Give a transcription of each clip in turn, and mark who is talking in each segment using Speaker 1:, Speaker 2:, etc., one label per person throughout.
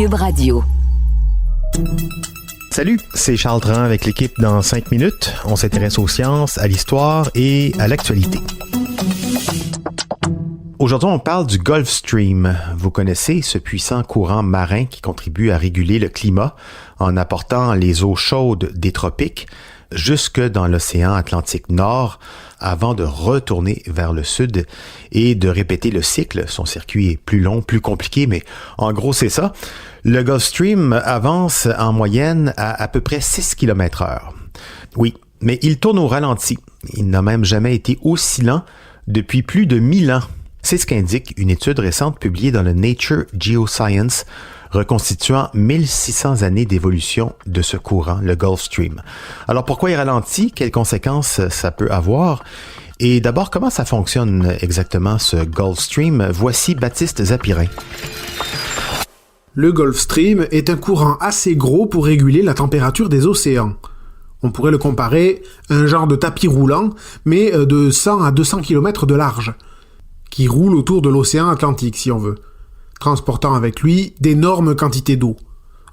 Speaker 1: Cube Radio.
Speaker 2: Salut, c'est Charles Dran avec l'équipe dans 5 minutes. On s'intéresse aux sciences, à l'histoire et à l'actualité. Aujourd'hui, on parle du Gulf Stream. Vous connaissez ce puissant courant marin qui contribue à réguler le climat en apportant les eaux chaudes des tropiques jusque dans l'océan Atlantique Nord avant de retourner vers le sud et de répéter le cycle. Son circuit est plus long, plus compliqué, mais en gros, c'est ça. Le Gulf Stream avance en moyenne à peu près 6 km/h. Oui, mais il tourne au ralenti. Il n'a même jamais été aussi lent depuis plus de 1000 ans. C'est ce qu'indique une étude récente publiée dans le Nature Geoscience reconstituant 1600 années d'évolution de ce courant, le Gulf Stream. Alors pourquoi il ralentit? Quelles conséquences ça peut avoir? Et d'abord, comment ça fonctionne exactement ce Gulf Stream? Voici Baptiste Zapirin.
Speaker 3: Le Gulf Stream est un courant assez gros pour réguler la température des océans. On pourrait le comparer à un genre de tapis roulant, mais de 100 à 200 km de large, qui roule autour de l'océan Atlantique, si on veut, transportant avec lui d'énormes quantités d'eau.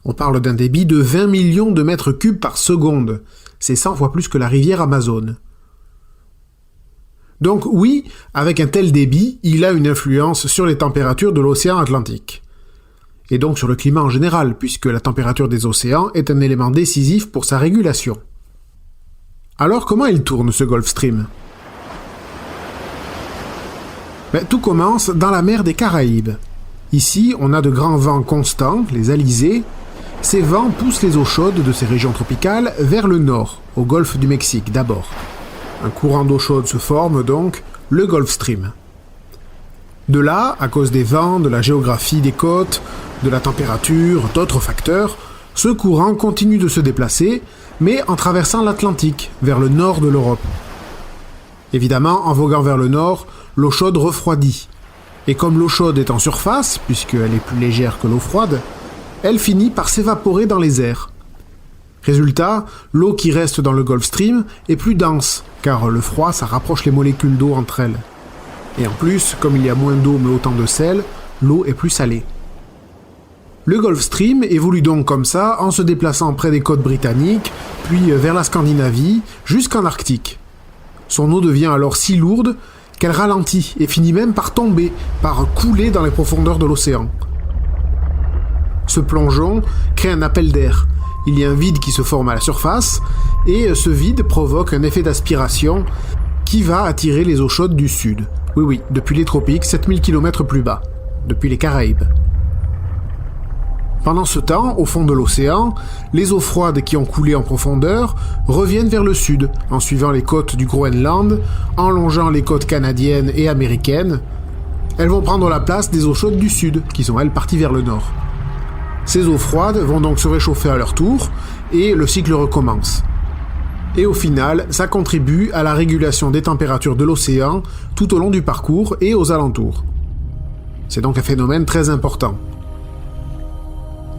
Speaker 3: On parle d'un débit de 20 millions de mètres cubes par seconde. C'est 100 fois plus que la rivière Amazone. Donc oui, avec un tel débit, il a une influence sur les températures de l'océan Atlantique. Et donc sur le climat en général, puisque la température des océans est un élément décisif pour sa régulation. Alors comment il tourne ce Gulf Stream ? Tout commence dans la mer des Caraïbes. Ici, on a de grands vents constants, les alizés. Ces vents poussent les eaux chaudes de ces régions tropicales vers le nord, au golfe du Mexique d'abord. Un courant d'eau chaude se forme donc, le Gulf Stream. De là, à cause des vents, de la géographie des côtes, de la température, d'autres facteurs, ce courant continue de se déplacer, mais en traversant l'Atlantique, vers le nord de l'Europe. Évidemment, en voguant vers le nord, l'eau chaude refroidit. Et comme l'eau chaude est en surface, puisqu'elle est plus légère que l'eau froide, elle finit par s'évaporer dans les airs. Résultat, l'eau qui reste dans le Gulf Stream est plus dense, car le froid, ça rapproche les molécules d'eau entre elles. Et en plus, comme il y a moins d'eau mais autant de sel, l'eau est plus salée. Le Gulf Stream évolue donc comme ça, en se déplaçant près des côtes britanniques, puis vers la Scandinavie, jusqu'en Arctique. Son eau devient alors si lourde qu'elle ralentit et finit même par tomber, par couler dans les profondeurs de l'océan. Ce plongeon crée un appel d'air. Il y a un vide qui se forme à la surface, et ce vide provoque un effet d'aspiration qui va attirer les eaux chaudes du sud. Oui, depuis les tropiques, 7000 km plus bas, depuis les Caraïbes. Pendant ce temps, au fond de l'océan, les eaux froides qui ont coulé en profondeur reviennent vers le sud, en suivant les côtes du Groenland, en longeant les côtes canadiennes et américaines. Elles vont prendre la place des eaux chaudes du sud, qui sont elles parties vers le nord. Ces eaux froides vont donc se réchauffer à leur tour, et le cycle recommence. Et au final, ça contribue à la régulation des températures de l'océan tout au long du parcours et aux alentours. C'est donc un phénomène très important.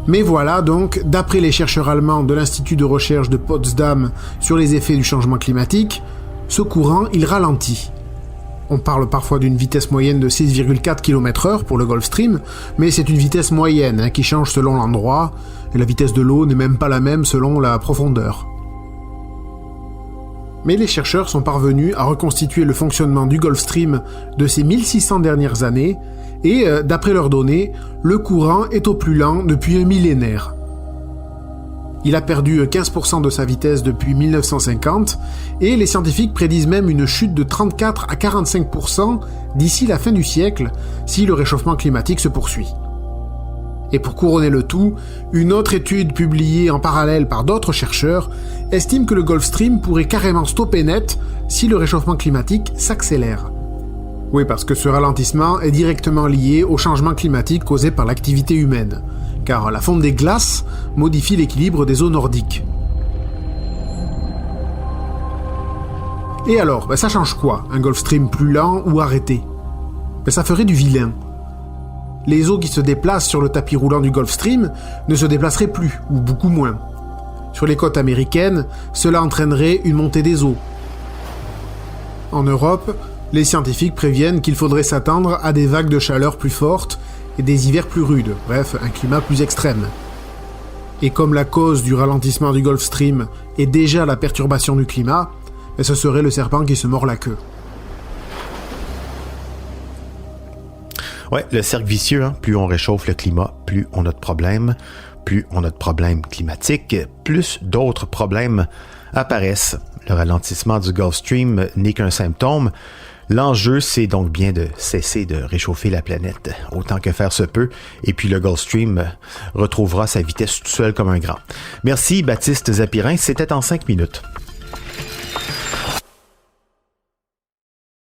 Speaker 3: Mais voilà donc, d'après les chercheurs allemands de l'Institut de recherche de Potsdam sur les effets du changement climatique, ce courant, il ralentit. On parle parfois d'une vitesse moyenne de 6,4 km/h pour le Gulf Stream, mais c'est une vitesse moyenne qui change selon l'endroit, et la vitesse de l'eau n'est même pas la même selon la profondeur. Mais les chercheurs sont parvenus à reconstituer le fonctionnement du Gulf Stream de ces 1600 dernières années, et, d'après leurs données, le courant est au plus lent depuis un millénaire. Il a perdu 15% de sa vitesse depuis 1950, et les scientifiques prédisent même une chute de 34 à 45% d'ici la fin du siècle, si le réchauffement climatique se poursuit. Et pour couronner le tout, une autre étude publiée en parallèle par d'autres chercheurs estime que le Gulf Stream pourrait carrément stopper net si le réchauffement climatique s'accélère. Oui, parce que ce ralentissement est directement lié au changement climatique causé par l'activité humaine, car la fonte des glaces modifie l'équilibre des eaux nordiques. Et alors, ça change quoi, un Gulf Stream plus lent ou arrêté ? Ça ferait du vilain. Les eaux qui se déplacent sur le tapis roulant du Gulf Stream ne se déplaceraient plus, ou beaucoup moins. Sur les côtes américaines, cela entraînerait une montée des eaux. En Europe, les scientifiques préviennent qu'il faudrait s'attendre à des vagues de chaleur plus fortes et des hivers plus rudes, bref, un climat plus extrême. Et comme la cause du ralentissement du Gulf Stream est déjà la perturbation du climat, ce serait le serpent qui se mord la queue.
Speaker 2: Ouais, le cercle vicieux, hein? Plus on réchauffe le climat, plus on a de problèmes. Plus on a de problèmes climatiques, plus d'autres problèmes apparaissent. Le ralentissement du Gulf Stream n'est qu'un symptôme. L'enjeu, c'est donc bien de cesser de réchauffer la planète, autant que faire se peut, et puis le Gulf Stream retrouvera sa vitesse tout seul comme un grand. Merci Baptiste Zapirin, c'était en 5 minutes.